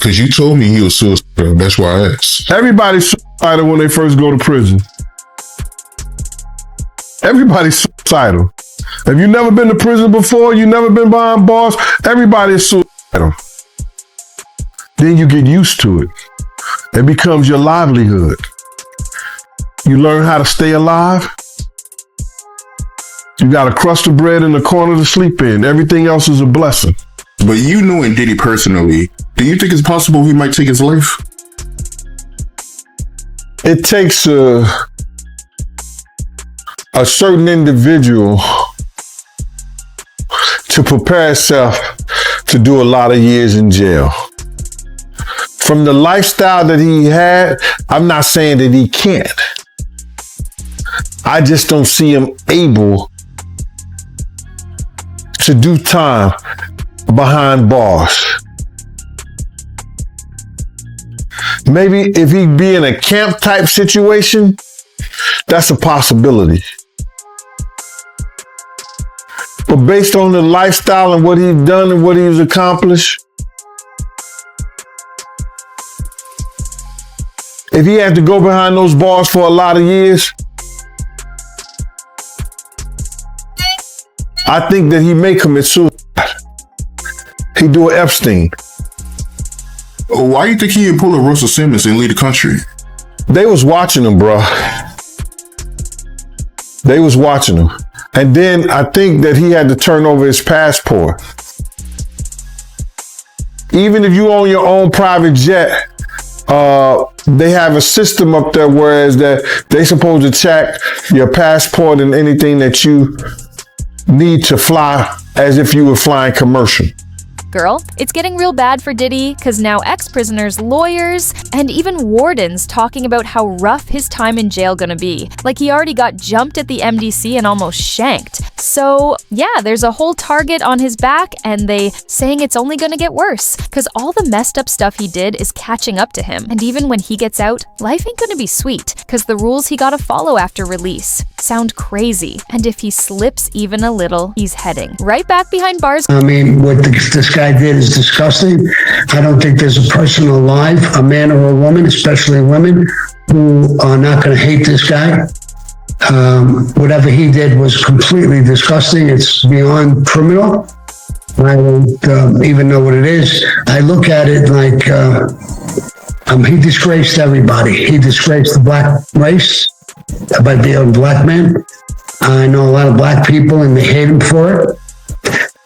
Because you told me he was suicidal. That's why I asked. Everybody's suicidal when they first go to prison. Everybody's suicidal. If you've never been to prison before, you've never been behind bars, everybody is suicidal. Then you get used to it. It becomes your livelihood. You learn how to stay alive. You got a crust of bread in the corner to sleep in. Everything else is a blessing. But you knowing Diddy personally, do you think it's possible he might take his life? It takes a certain individual to prepare himself to do a lot of years in jail. From the lifestyle that he had, I'm not saying that he can't. I just don't see him able to do time behind bars. Maybe if he be in a camp type situation, that's a possibility. But based on the lifestyle and what he's done and what he's accomplished, if he had to go behind those bars for a lot of years, I think that he may commit suicide. He do an Epstein. Why do you think he didn't pull a Russell Simmons and leave the country? They was watching him, bro. They was watching him. And then I think that he had to turn over his passport. Even if you own your own private jet, they have a system up there whereas that they supposed to check your passport and anything that you need to fly as if you were flying commercial. Girl, it's getting real bad for Diddy because now ex-prisoners, lawyers, and even wardens talking about how rough his time in jail gonna be. Like he already got jumped at the MDC and almost shanked. So yeah, there's a whole target on his back and they saying it's only gonna get worse because all the messed up stuff he did is catching up to him. And even when he gets out, life ain't gonna be sweet because the rules he gotta follow after release sound crazy. And if he slips even a little, he's heading right back behind bars. I mean, what this guy did is disgusting. I don't think there's a person alive, a man or a woman, especially women, who are not going to hate this guy. Whatever he did was completely disgusting. It's beyond criminal. I don't even know what it is. I look at it like he disgraced everybody. He disgraced the black race by being a black man. I know a lot of black people and they hate him for it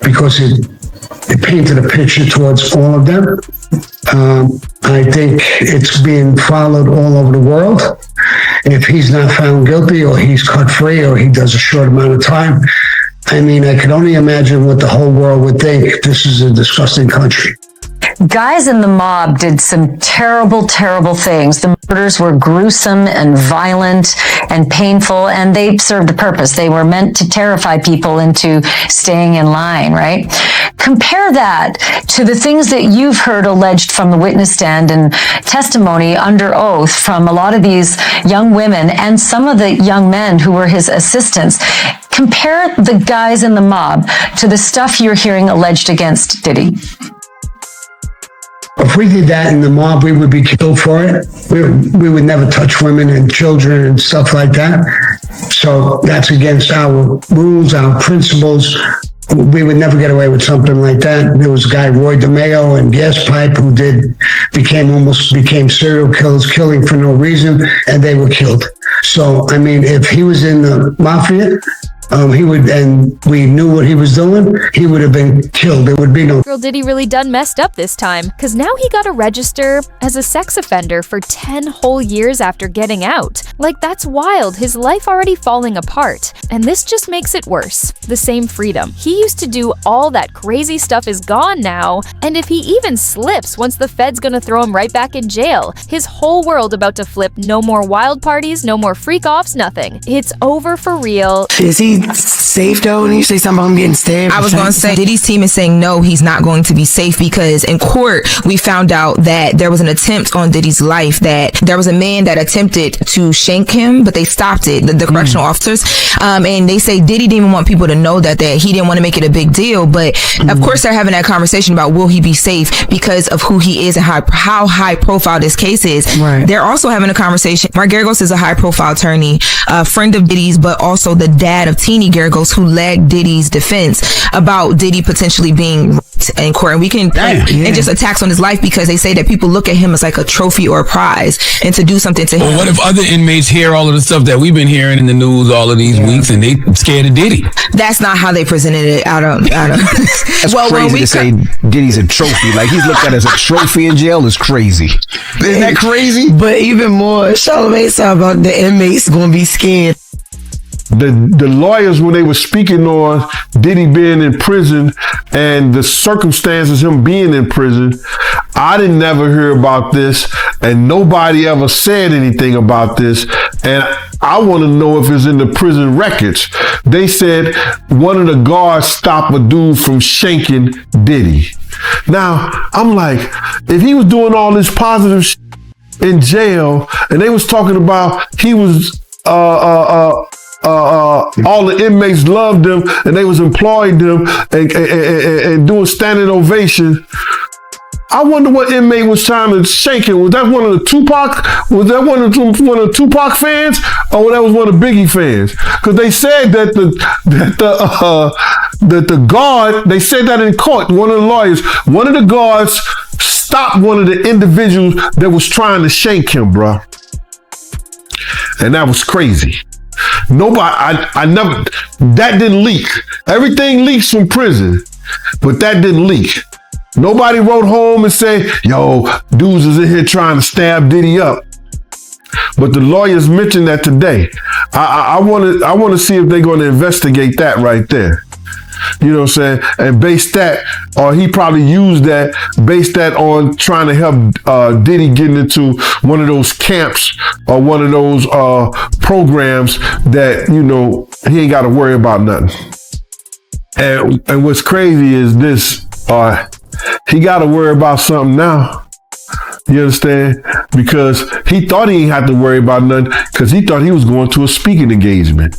because it painted a picture towards all of them. I think it's being followed all over the world. If he's not found guilty or he's cut free or he does a short amount of time, I mean, I can only imagine what the whole world would think. This is a disgusting country. Guys in the mob did some terrible, terrible things. The murders were gruesome and violent and painful, and they served a purpose. They were meant to terrify people into staying in line, right? Compare that to the things that you've heard alleged from the witness stand and testimony under oath from a lot of these young women and some of the young men who were his assistants. Compare the guys in the mob to the stuff you're hearing alleged against Diddy. If we did that in the mob, we would be killed for it. We would never touch women and children and stuff like that. So that's against our rules, our principles. We would never get away with something like that. There was a guy, Roy DeMeo and Gas Pipe, who became serial killers, killing for no reason, and they were killed. So, I mean, if he was in the mafia, he would, and we knew what he was doing, he would have been killed. There would be no. Girl Diddy really done messed up this time, because now he got to register as a sex offender for 10 whole years after getting out. Like, that's wild. His life already falling apart. And this just makes it worse. The same freedom. He used to do all that crazy stuff is gone now, and if he even slips once the Fed's gonna throw him right back in jail, his whole world about to flip. No more wild parties, no more freak-offs, nothing. It's over for real. Is he think safe though? And you say something about him getting stabbed? I was going to say, Diddy's team is saying no, he's not going to be safe, because in court we found out that there was an attempt on Diddy's life, that there was a man that attempted to shank him, but they stopped it, the correctional officers, and they say Diddy didn't even want people to know that he didn't want to make it a big deal. But of course they're having that conversation about will he be safe because of who he is and how high profile this case is. Right. They're also having a conversation. Mark Geragos is a high profile attorney, a friend of Diddy's, but also the dad of Teeny Geragos, who led Diddy's defense about Diddy potentially being raped in court. And we can and just attacks on his life, because they say that people look at him as like a trophy or a prize, and to do something to him. Well, what if other inmates hear all of the stuff that we've been hearing in the news all of these weeks, and they scared of Diddy? That's not how they presented it. I don't. That's crazy to say Diddy's a trophy. Like, he's looked at as a trophy in jail is crazy. Isn't that crazy? But even more, Charlamagne said about the inmates going to be scared. The lawyers, when they were speaking on Diddy being in prison and the circumstances him being in prison, I didn't never hear about this, and nobody ever said anything about this. And I want to know if it's in the prison records. They said one of the guards stopped a dude from shanking Diddy. Now, I'm like, if he was doing all this positive shit in jail, and they was talking about he was all the inmates loved him, and they was employing him and doing standing ovation. I wonder what inmate was trying to shake him. Was that one of the Tupac? Was that one of the Tupac fans, or that was one of the Biggie fans? Because they said that the guard. They said that in court. One of the lawyers, one of the guards, stopped one of the individuals that was trying to shank him, bro. And that was crazy. Nobody, I never, that didn't leak. Everything leaks from prison, but that didn't leak. Nobody wrote home and say, yo, dudes is in here trying to stab Diddy up. But the lawyers mentioned that today. I want to see if they're going to investigate that right there. You know what I'm saying? And base that, or he probably used that, base that on trying to help Diddy getting into one of those camps or one of those programs that, you know, he ain't got to worry about nothing. And what's crazy is this, he got to worry about something now. You understand? Because he thought he ain't had to worry about nothing, because he thought he was going to a speaking engagement.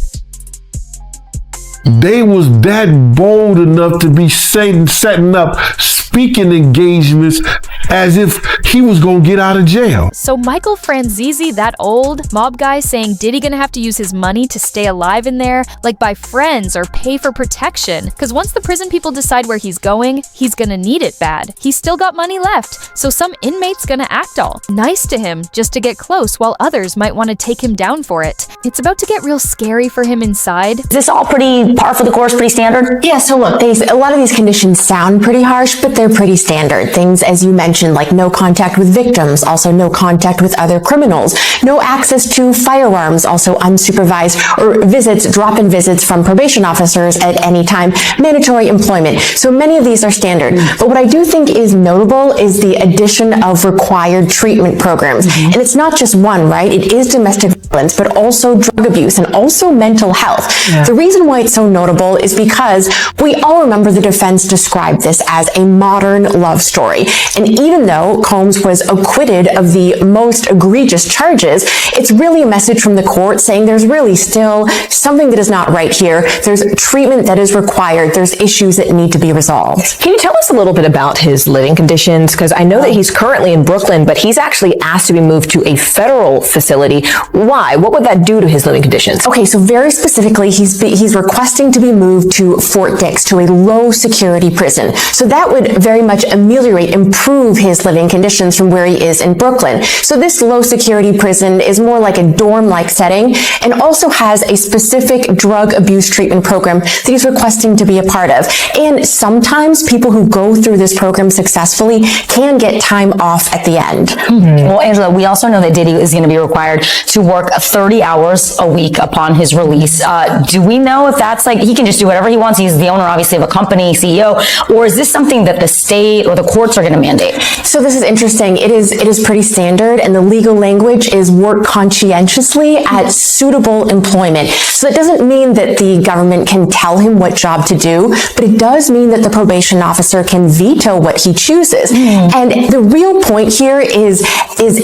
They was that bold enough to be setting up speaking engagements as if he was going to get out of jail. So Michael Franzese, that old mob guy, saying Diddy gonna have to use his money to stay alive in there, like buy friends or pay for protection. Because once the prison people decide where he's going, he's gonna need it bad. He's still got money left, so some inmate's gonna act all nice to him just to get close, while others might want to take him down for it. It's about to get real scary for him inside. Is this all pretty par for the course, pretty standard? Yeah, so look, a lot of these conditions sound pretty harsh, but they're pretty standard. Things, as you mentioned, like no contact with victims, also no contact with other criminals, no access to firearms, also unsupervised, or visits, drop-in visits from probation officers at any time, mandatory employment. So many of these are standard. But what I do think is notable is the addition of required treatment programs. And it's not just one, right? It is domestic violence, but also drug abuse and also mental health. The reason why it's so notable is because we all remember the defense described this as a modern love story. And even though Combs was acquitted of the most egregious charges, it's really a message from the court saying there's really still something that is not right here. There's treatment that is required. There's issues that need to be resolved. Can you tell us a little bit about his living conditions? Because I know that he's currently in Brooklyn, but he's actually asked to be moved to a federal facility. Why? What would that do to his living conditions? Okay, so very specifically, he's requesting to be moved to Fort Dix, to a low security prison. So that would very much ameliorate, improve his living conditions from where he is in Brooklyn. So this low security prison is more like a dorm-like setting, and also has a specific drug abuse treatment program that he's requesting to be a part of. And sometimes people who go through this program successfully can get time off at the end. Well, Angela, we also know that Diddy is going to be required to work 30 hours a week upon his release. Do we know if that's like, he can just do whatever he wants? He's the owner, obviously, of a company, CEO, or is this something that the state or the courts are going to mandate? So this is interesting. It is pretty standard, and the legal language is work conscientiously at suitable employment. So that doesn't mean that the government can tell him what job to do, but it does mean that the probation officer can veto what he chooses. And the real point here is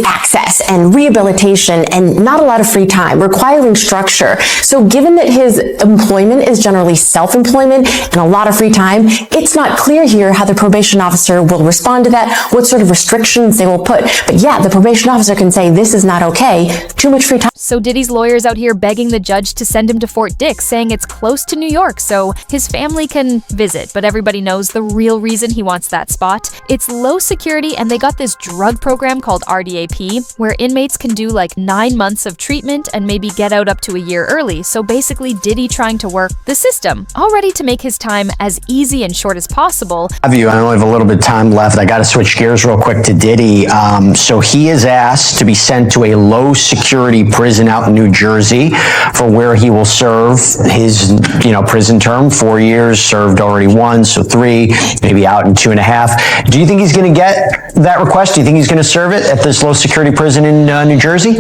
access and rehabilitation and not a lot of free time, requiring structure. So given that his employment is generally self-employment and a lot of free time, it's not clear here how the probation officer will respond to that, what sort of restrictions they will put. But yeah, the probation officer can say this is not okay, too much free time. So Diddy's lawyers out here begging the judge to send him to Fort Dix, saying it's close to New York so his family can visit. But everybody knows the real reason he wants that spot. It's low security, and they got this drug program called RDAP, where inmates can do like 9 months of treatment and maybe get out up to a year early. So basically Diddy trying to work the system, all ready to make his time as easy and short as possible. I only have a little bit of time left. I got to switch gears real quick to Diddy. So he is asked to be sent to a low security prison out in New Jersey for where he will serve his, prison term. 4 years, served already 1, so 3, maybe out in 2.5. Do you think he's going to get that request? Do you think he's going to serve it at this low security prison in New Jersey?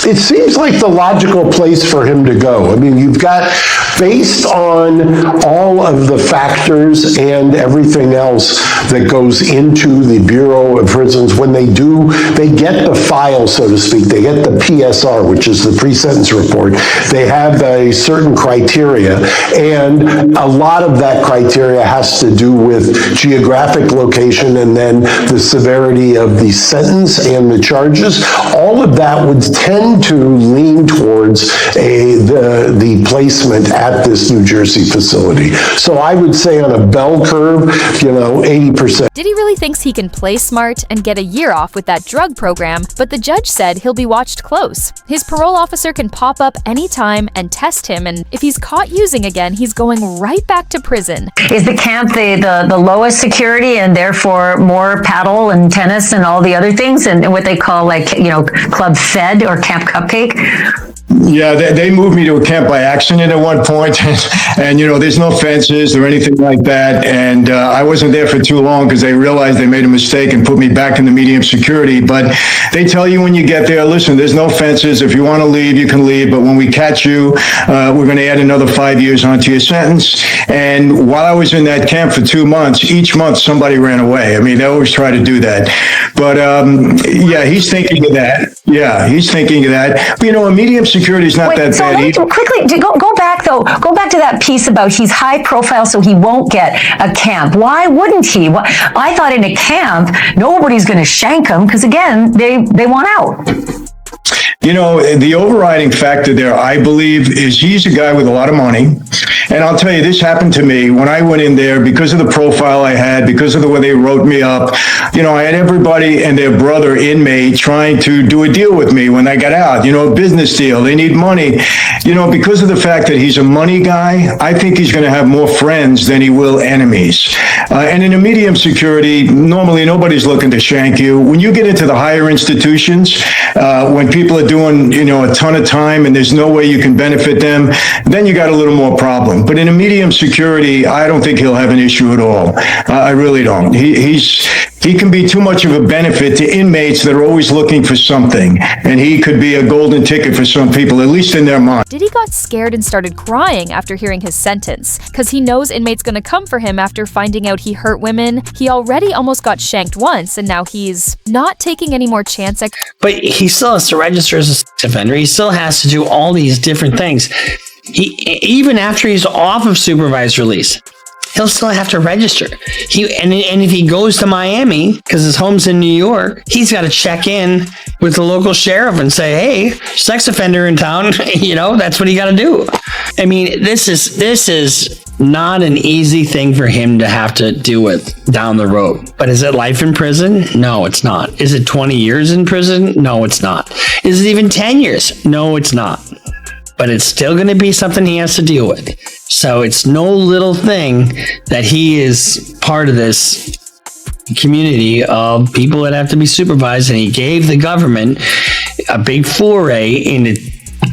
It seems like the logical place for him to go. I mean, you've got, based on all of the factors and everything else that goes into the Bureau of Prisons, when they get the file, so to speak, they get the PSR, which is the pre-sentence report, they have a certain criteria, and a lot of that criteria has to do with geographic location and then the severity of the sentence and the charges. All of that would tend to lean towards the placement at this New Jersey facility. So I would say on a bell curve, 80%. Diddy really thinks he can play smart and get a year off with that drug program, but the judge said he'll be watched close. His parole officer can pop up anytime and test him, and if he's caught using again, he's going right back to prison. Is the camp the lowest security and therefore more paddle and tennis and all the other things and what they call Club Fed or Camp Cupcake? Yeah, they moved me to a camp by accident at one point, and there's no fences or anything like that, and I wasn't there for too long because they realized they made a mistake and put me back in the medium security. But they tell you when you get there, listen, there's no fences. If you want to leave, you can leave, but when we catch you, we're going to add another 5 years onto your sentence. And while I was in that camp for 2 months, each month somebody ran away. I mean, they always try to do that. But yeah, he's thinking of that. Yeah, he's thinking of that. But, a medium security is not that bad either. Quickly, go back to that piece about he's high profile, so he won't get a camp. Why wouldn't he? I thought in a camp, nobody's going to shank him because, again, they want out. The overriding factor there, I believe, is he's a guy with a lot of money. And I'll tell you, this happened to me when I went in there because of the profile I had, because of the way they wrote me up. I had everybody and their brother inmate trying to do a deal with me when I got out, a business deal. They need money. Because of the fact that he's a money guy, I think he's going to have more friends than he will enemies. And in a medium security, normally nobody's looking to shank you. When you get into the higher institutions, when people are doing, a ton of time and there's no way you can benefit them, then you got a little more problem. But in a medium security, I don't think he'll have an issue at all. I really don't. He can be too much of a benefit to inmates that are always looking for something, and he could be a golden ticket for some people, at least in their mind. Diddy got scared and started crying after hearing his sentence, because he knows inmates gonna come for him after finding out he hurt women. He already almost got shanked once, and now he's not taking any more chance. But he still has to register as a sex offender. He still has to do all these different things. Even after he's off of supervised release, he'll still have to register. And if he goes to Miami, because his home's in New York, he's got to check in with the local sheriff and say, hey, sex offender in town, that's what he got to do. I mean, this is not an easy thing for him to have to deal with down the road. But is it life in prison? No, it's not. Is it 20 years in prison? No, it's not. Is it even 10 years? No, it's not. But it's still going to be something he has to deal with. So it's no little thing that he is part of this community of people that have to be supervised, and he gave the government a big foray into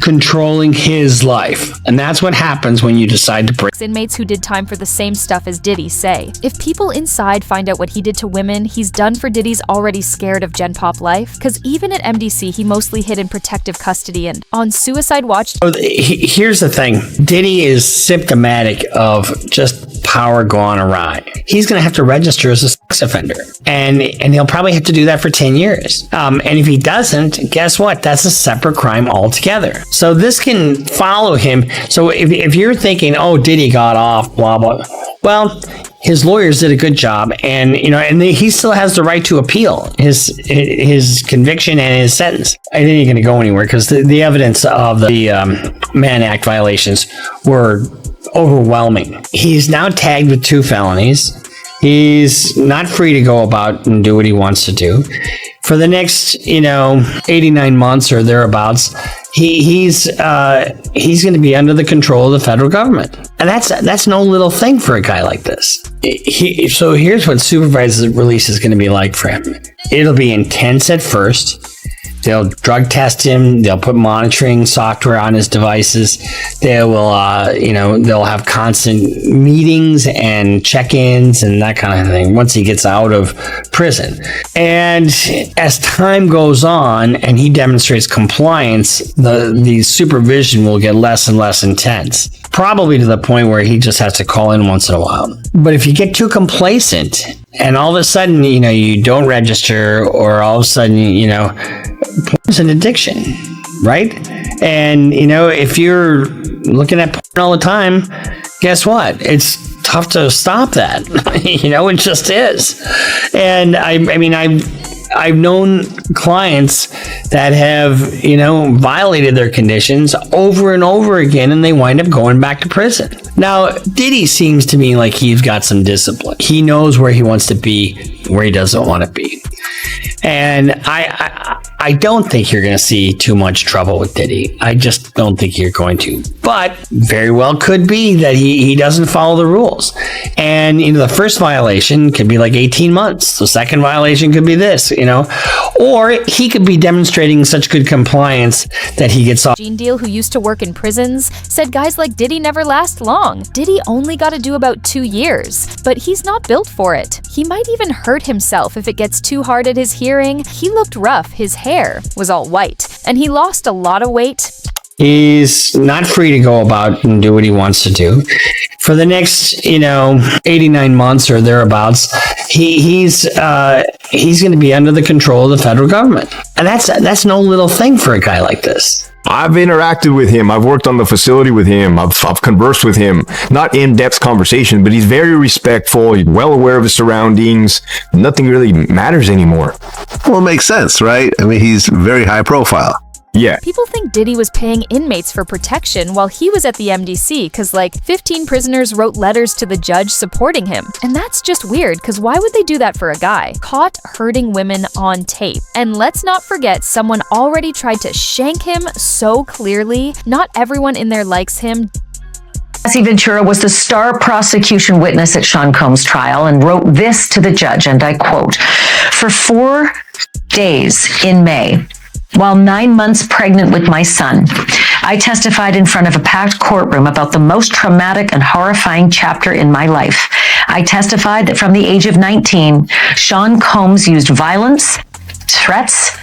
controlling his life. And that's what happens when you decide to break. Inmates who did time for the same stuff as Diddy say. If people inside find out what he did to women, he's done for Diddy's already scared of Gen Pop life. Because even at MDC, he mostly hid in protective custody and on suicide watch. Here's the thing. Diddy is symptomatic of just power gone awry. He's going to have to register as a sex offender. And he'll probably have to do that for 10 years. And if he doesn't, guess what? That's a separate crime altogether. So this can follow him. So if you're thinking, oh, Diddy got off, blah, blah. Well, his lawyers did a good job, and he still has the right to appeal his conviction and his sentence. I think he's going to go anywhere because the evidence of the Mann Act violations were overwhelming. He's now tagged with 2 felonies. He's not free to go about and do what he wants to do. For the next, 89 months or thereabouts, he's going to be under the control of the federal government. And that's no little thing for a guy like this. So here's what supervised release is going to be like for him. It'll be intense at first. They'll drug test him. They'll put monitoring software on his devices. They will, they'll have constant meetings and check-ins and that kind of thing once he gets out of prison. And as time goes on and he demonstrates compliance, the supervision will get less and less intense. Probably to the point where he just has to call in once in a while. But if you get too complacent and all of a sudden, you don't register, or all of a sudden, porn's an addiction, right? And, if you're looking at porn all the time, guess what? It's tough to stop that. It just is. And I've known clients that have, violated their conditions over and over again, and they wind up going back to prison. Now, Diddy seems to me like he's got some discipline. He knows where he wants to be, where he doesn't want to be. And I don't think you're going to see too much trouble with Diddy. I just don't think you're going to. But very well could be that he doesn't follow the rules. And, the first violation could be like 18 months. The second violation could be this, Or he could be demonstrating such good compliance that he gets off. Gene Deal, who used to work in prisons, said guys like Diddy never last long. Diddy only got to do about 2 years, but he's not built for it. He might even hurt himself if it gets too hard at his hearing. He looked rough. His hair was all white, and he lost a lot of weight. He's not free to go about and do what he wants to do. For the next, 89 months or thereabouts, he's going to be under the control of the federal government. And that's no little thing for a guy like this. I've interacted with him. I've worked on the facility with him. I've conversed with him. Not in-depth conversation, but he's very respectful. He's well aware of his surroundings. Nothing really matters anymore. Well, it makes sense, right? He's very high profile. Yeah. People think Diddy was paying inmates for protection while he was at the MDC because 15 prisoners wrote letters to the judge supporting him. And that's just weird, because why would they do that for a guy caught hurting women on tape? And let's not forget, someone already tried to shank him so clearly. Not everyone in there likes him. Jesse Ventura was the star prosecution witness at Sean Combs' trial and wrote this to the judge, and I quote, "For 4 days in May, while 9 months pregnant with my son, I testified in front of a packed courtroom about the most traumatic and horrifying chapter in my life. I testified that from the age of 19, Sean Combs used violence, threats,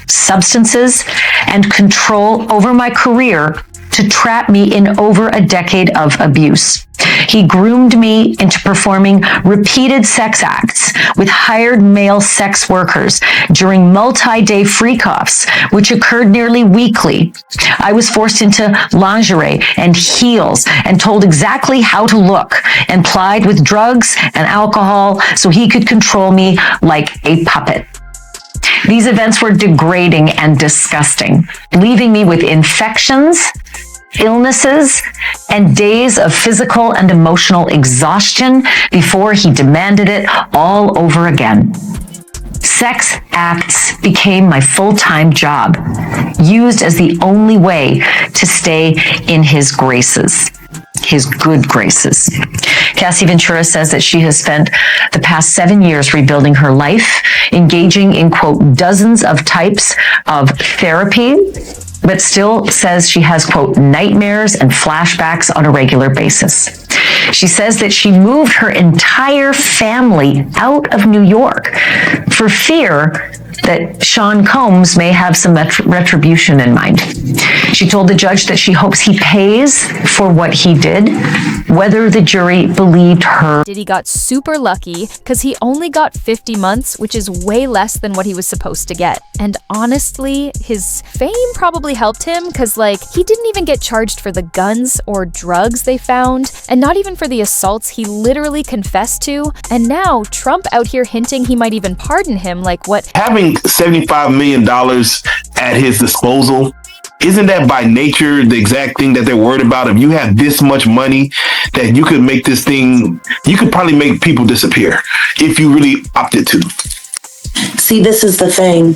substances, and control over my career to trap me in over a decade of abuse. He groomed me into performing repeated sex acts with hired male sex workers during multi-day freak-offs, which occurred nearly weekly. I was forced into lingerie and heels and told exactly how to look, and plied with drugs and alcohol so he could control me like a puppet. These events were degrading and disgusting, leaving me with infections, illnesses, and days of physical and emotional exhaustion before he demanded it all over again. Sex acts became my full-time job, used as the only way to stay in his graces, his good graces." Cassie Ventura says that she has spent the past 7 years rebuilding her life, engaging in, quote, dozens of types of therapy, but still says she has, quote, nightmares and flashbacks on a regular basis. She says that she moved her entire family out of New York for fear that Sean Combs may have some retribution in mind. She told the judge that she hopes he pays for what he did, whether the jury believed her. Diddy got super lucky because he only got 50 months, which is way less than what he was supposed to get. And honestly, his fame probably helped him because, he didn't even get charged for the guns or drugs they found, and not even for the assaults he literally confessed to. And now Trump out here hinting he might even pardon him, what? Having $75 million at his disposal, isn't that by nature the exact thing that they're worried about? If you have this much money that you could make this thing, you could probably make people disappear if you really opted to. See, this is the thing.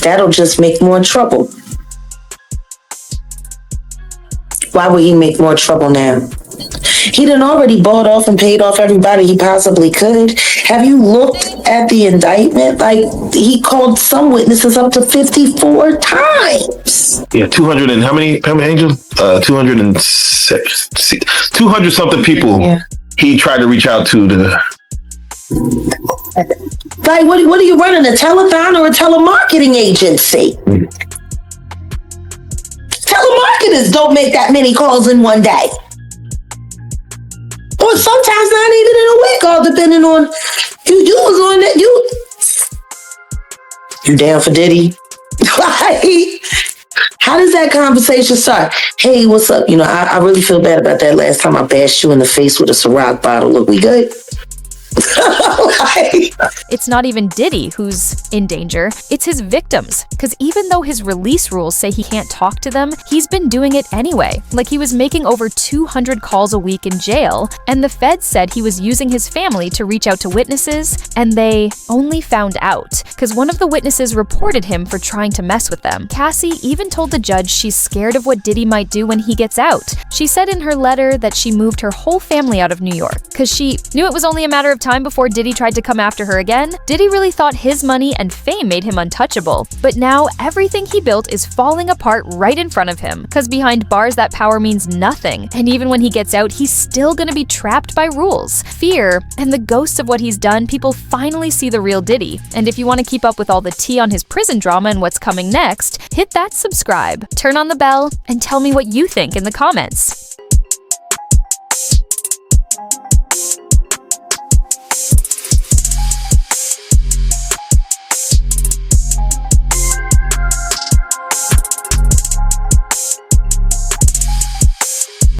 That'll just make more trouble. Why would he make more trouble now? He done already bought off and paid off everybody he possibly could. Have you looked at the indictment? He called some witnesses up to 54 times. Yeah, 200 and how many angels? 206, 200 something people. Yeah. He tried to reach out to the. What are you running, a telethon or a telemarketing agency? Telemarketers don't make that many calls in one day. Or sometimes not even in a week, all depending on you was on that. You down for Diddy? How does that conversation start? Hey, what's up? I really feel bad about that last time I bashed you in the face with a Ciroc bottle. Look, we good? It's not even Diddy who's in danger, it's his victims. Because even though his release rules say he can't talk to them, he's been doing it anyway. He was making over 200 calls a week in jail, and the feds said he was using his family to reach out to witnesses, and they only found out because one of the witnesses reported him for trying to mess with them. Cassie even told the judge she's scared of what Diddy might do when he gets out. She said in her letter that she moved her whole family out of New York because she knew it was only a matter of time before Diddy tried to come after her again. Diddy really thought his money and fame made him untouchable, but now everything he built is falling apart right in front of him, because behind bars that power means nothing, and even when he gets out, he's still gonna be trapped by rules, fear, and the ghosts of what he's done. People finally see the real Diddy, and if you want to keep up with all the tea on his prison drama and what's coming next, hit that subscribe, turn on the bell, and tell me what you think in the comments.